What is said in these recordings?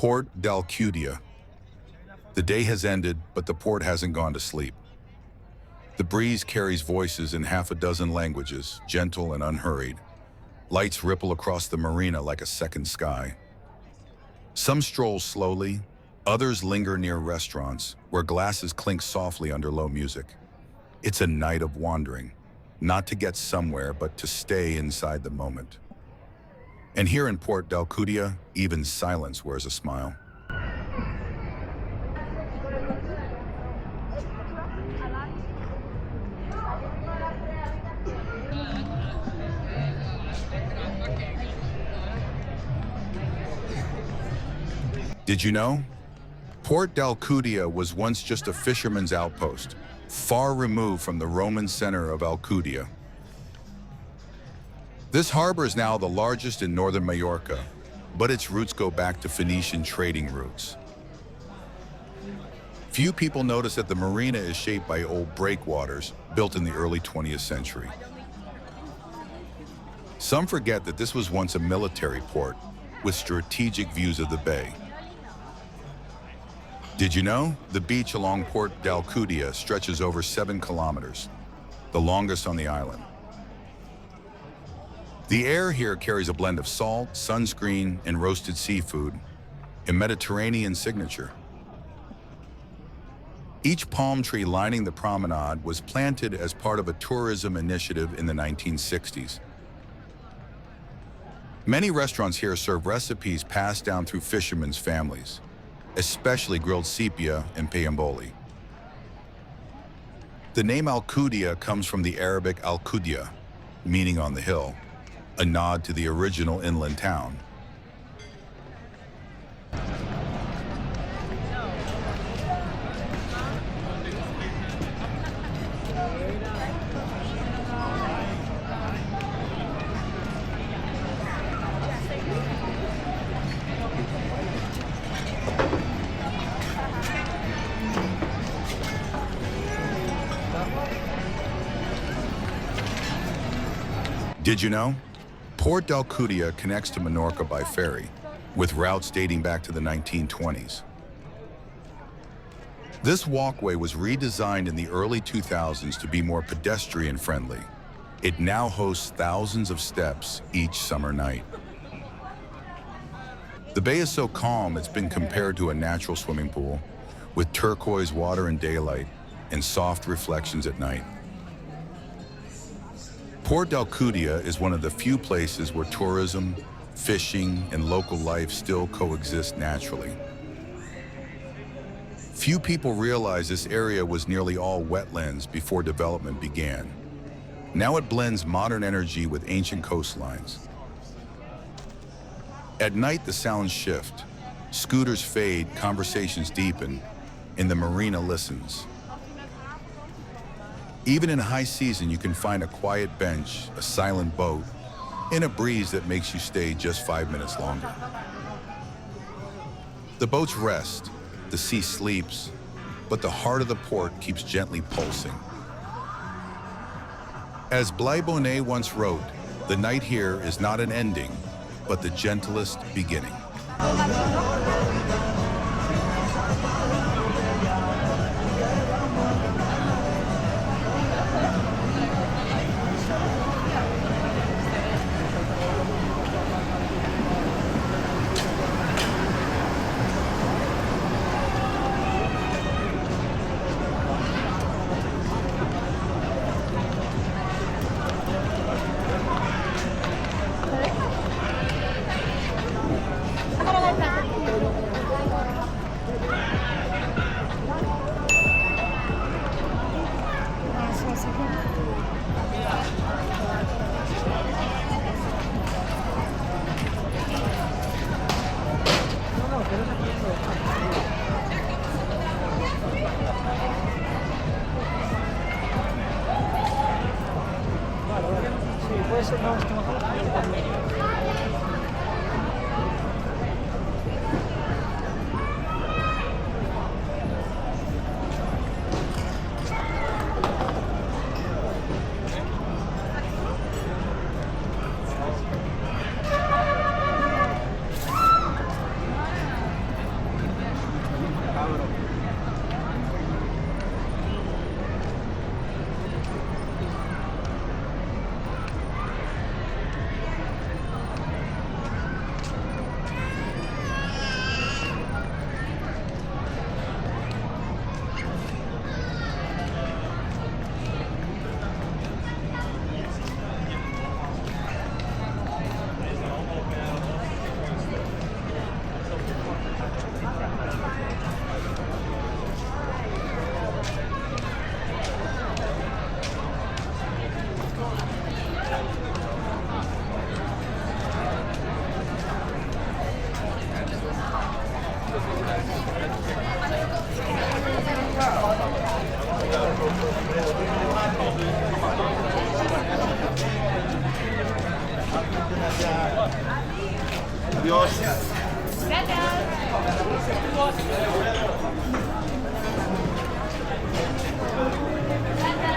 Port d'Alcudia. The day has ended, but the port hasn't gone to sleep. The breeze carries voices in half a dozen languages, gentle and unhurried. Lights ripple across the marina like a second sky. Some stroll slowly, others linger near restaurants where glasses clink softly under low music. It's a night of wandering, not to get somewhere, but to stay inside the moment. And here in Port d'Alcudia, even silence wears a smile. Did you know? Port d'Alcudia was once just a fisherman's outpost, far removed from the Roman center of Alcudia. This harbor is now the largest in northern Mallorca, but its roots go back to Phoenician trading routes. Few people notice that the marina is shaped by old breakwaters built in the early 20th century. Some forget that this was once a military port with strategic views of the bay. Did you know? The beach along Port d'Alcudia stretches over 7 kilometers, the longest on the island. The air here carries a blend of salt, sunscreen, and roasted seafood, a Mediterranean signature. Each palm tree lining the promenade was planted as part of a tourism initiative in the 1960s. Many restaurants here serve recipes passed down through fishermen's families, especially grilled sepia and peyamboli. The name Alcudia comes from the Arabic alcudia, meaning on the hill, a nod to the original inland town. Did you know? Port d'Alcudia connects to Mallorca by ferry, with routes dating back to the 1920s. This walkway was redesigned in the early 2000s to be more pedestrian-friendly. It now hosts thousands of steps each summer night. The bay is so calm it's been compared to a natural swimming pool, with turquoise water in daylight and soft reflections at night. Port d'Alcudia is one of the few places where tourism, fishing, and local life still coexist naturally. Few people realize this area was nearly all wetlands before development began. Now it blends modern energy with ancient coastlines. At night, the sounds shift. Scooters fade, conversations deepen, and the marina listens. Even in high season, you can find a quiet bench, a silent boat, and a breeze that makes you stay just 5 minutes longer. The boats rest, the sea sleeps, but the heart of the port keeps gently pulsing. As Moonlight once wrote, the night here is not an ending, but the gentlest beginning.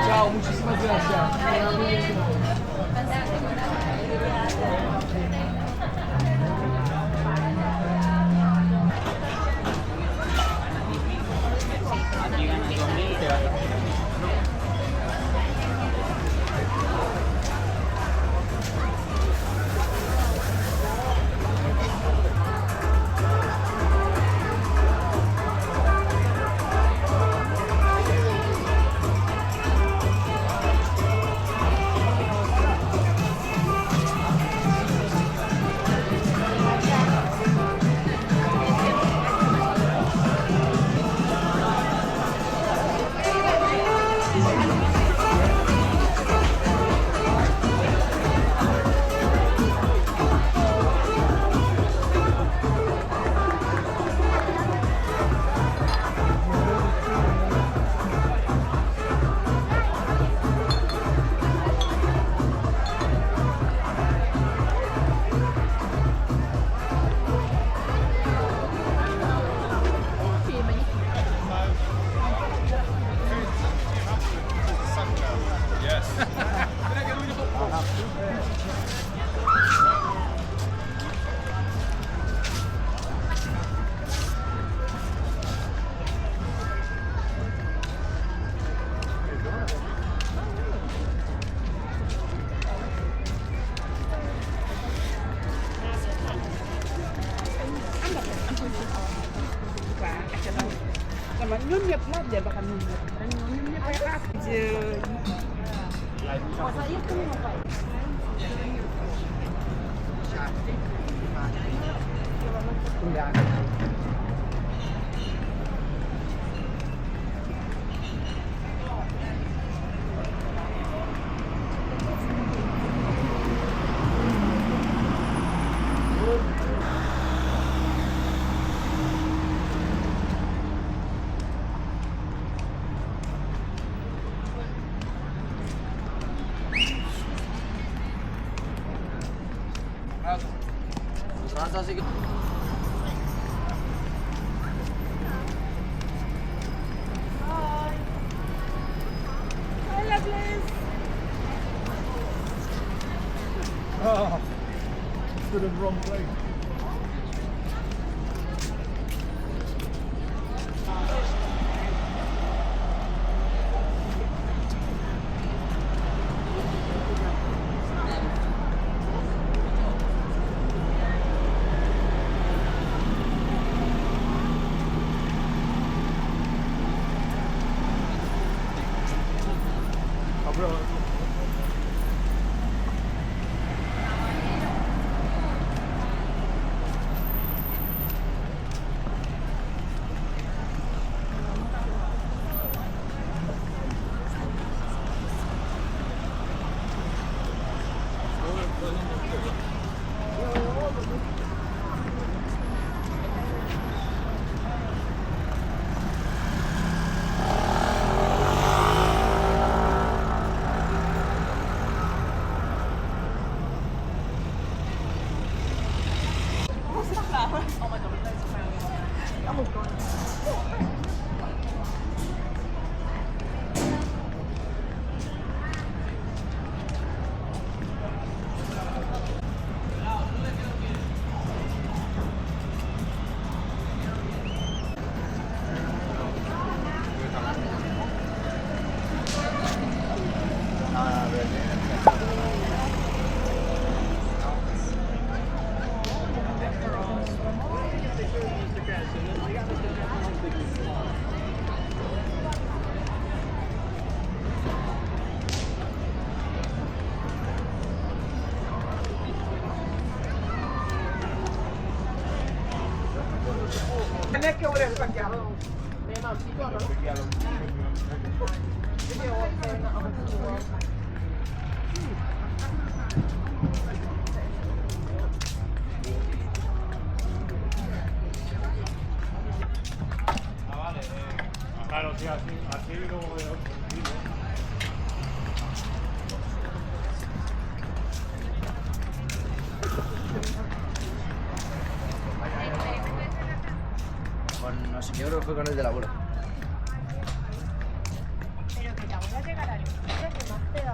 Ciao, muchísimas gracias. Nhún nhịp lắm để bakal nhún nhịp. Nhún nhịp kayak apa? Masa itu ngapain? Rasa sih. Hi, lovelies. Oh, stood in the wrong place. Es que voy a saquearlo. Claro, sí, así como de no sé, yo creo que fue con el de laburo. Pero que te voy a llegar al sitio que más te da.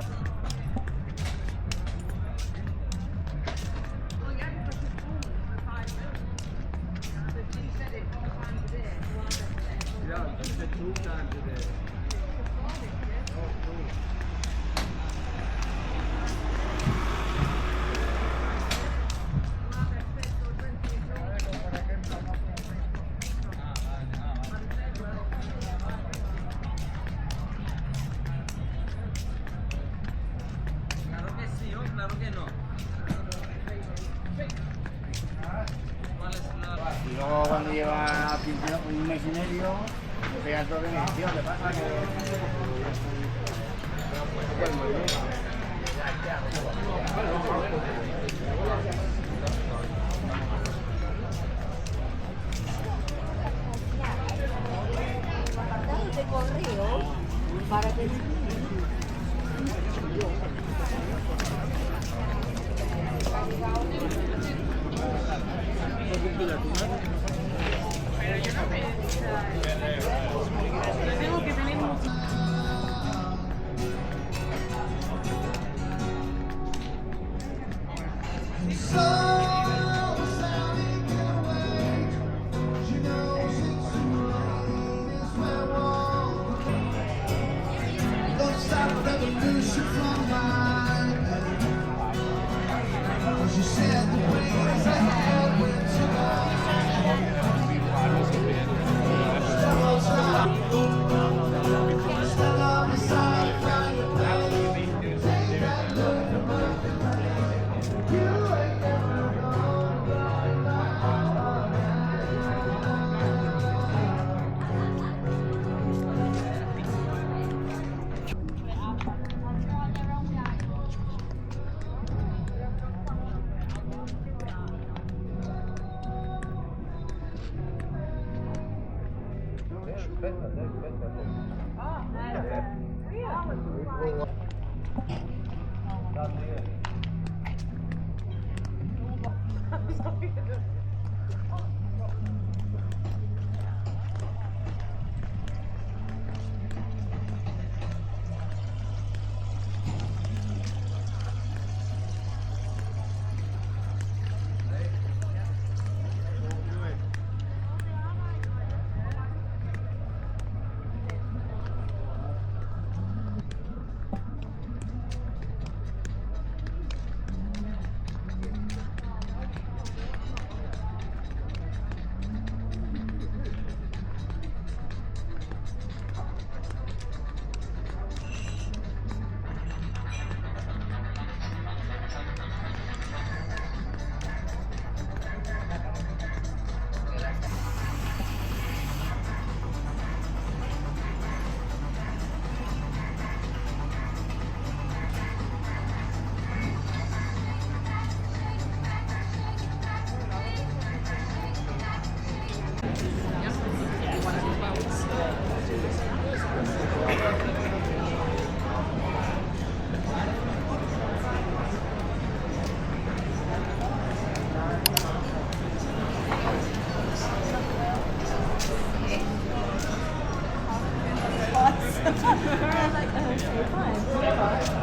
Y luego cuando lleva un mes y medio, le pega todo bien y tío, le pasa que... De correo para que tengo que tener I was like, oh, okay, fine.